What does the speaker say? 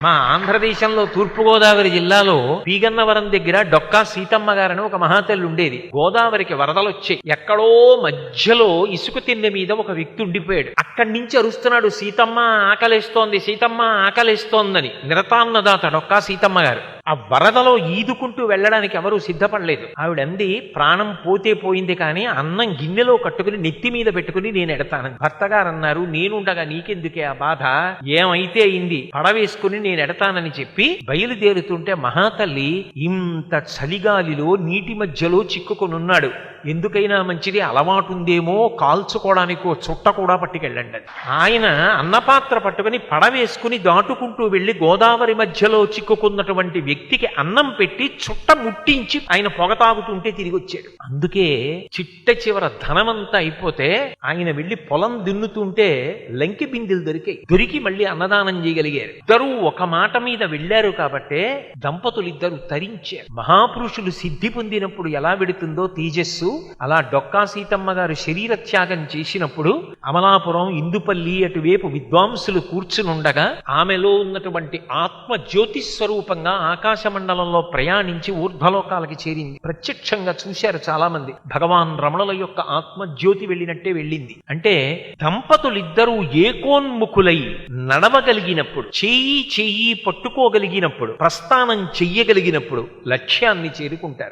మా ఆంధ్రదేశంలో తూర్పుగోదావరి జిల్లాలో పీగన్నవరం దగ్గర డొక్కా సీతమ్మ గారని ఒక మహాతల్లి ఉండేది. గోదావరికి వరదలు వచ్చాయి. ఎక్కడో మధ్యలో ఇసుక తిన్నె మీద ఒక వ్యక్తి ఉండిపోయాడు. అక్కడి నుంచి అరుస్తున్నాడు, సీతమ్మ ఆకలేస్తోంది, సీతమ్మ ఆకలేస్తోందని. నిరతాన్నదాత డొక్కా సీతమ్మ గారు. ఆ వరదలో ఈదుకుంటూ వెళ్ళడానికి ఎవరూ సిద్ధపడలేదు. ఆవిడంది, ప్రాణం పోతే పోయింది, కానీ అన్నం గిన్నెలో కట్టుకుని నెత్తి మీద పెట్టుకుని నేను ఎడతానని. భర్త గారు అన్నారు, నేనుండగా నీకెందుకే ఆ బాధ, ఏమైతే అయింది, పడవేసుకుని నేను ఎడతానని చెప్పి బయలుదేరుతుంటే మహాతల్లి ఇంత చలిగాలిలో నీటి మధ్యలో చిక్కుకొనున్నాడు. ఎందుకైనా మంచిది, అలవాటు ఉందేమో, కాల్చుకోవడానికో చుట్ట కూడా పట్టుకెళ్ళండి. ఆయన అన్నపాత్ర పట్టుకుని పడవేసుకుని దాటుకుంటూ వెళ్లి గోదావరి మధ్యలో చిక్కుకున్నటువంటి వ్యక్తికి అన్నం పెట్టి చుట్ట ముట్టించి ఆయన పొగ తాగుతుంటే తిరిగి వచ్చాడు. అందుకే చిట్ట చివర ధనమంతా అయిపోతే ఆయన వెళ్లి పొలం దున్నుతుంటే లంకి బిందెలు దొరికి మళ్ళీ అన్నదానం చేయగలిగారు. ఇద్దరూ ఒక మాట మీద వెళ్లారు కాబట్టే దంపతులిద్దరూ తరించారు. మహాపురుషులు సిద్ధి పొందినప్పుడు ఎలా వెడుతుందో తేజస్సు, అలా డొక్కా సీతమ్మ గారు శరీర త్యాగం చేసినప్పుడు అమలాపురం, ఇందుపల్లి అటువైపు విద్వాంసులు కూర్చునుండగా ఆమెలో ఉన్నటువంటి ఆత్మ జ్యోతి స్వరూపంగా ఆకాశ మండలంలో ప్రయాణించి ఊర్ధ్వలోకాలకి చేరింది. ప్రత్యక్షంగా చూశారు చాలా మంది. భగవాన్ రమణుల యొక్క ఆత్మజ్యోతి వెళ్ళినట్టే వెళ్ళింది. అంటే దంపతులిద్దరూ ఏకోన్ముఖులై నడవగలిగినప్పుడు, చెయ్యి పట్టుకోగలిగినప్పుడు, ప్రస్థానం చెయ్యగలిగినప్పుడు లక్ష్యాన్ని చేరుకుంటారు.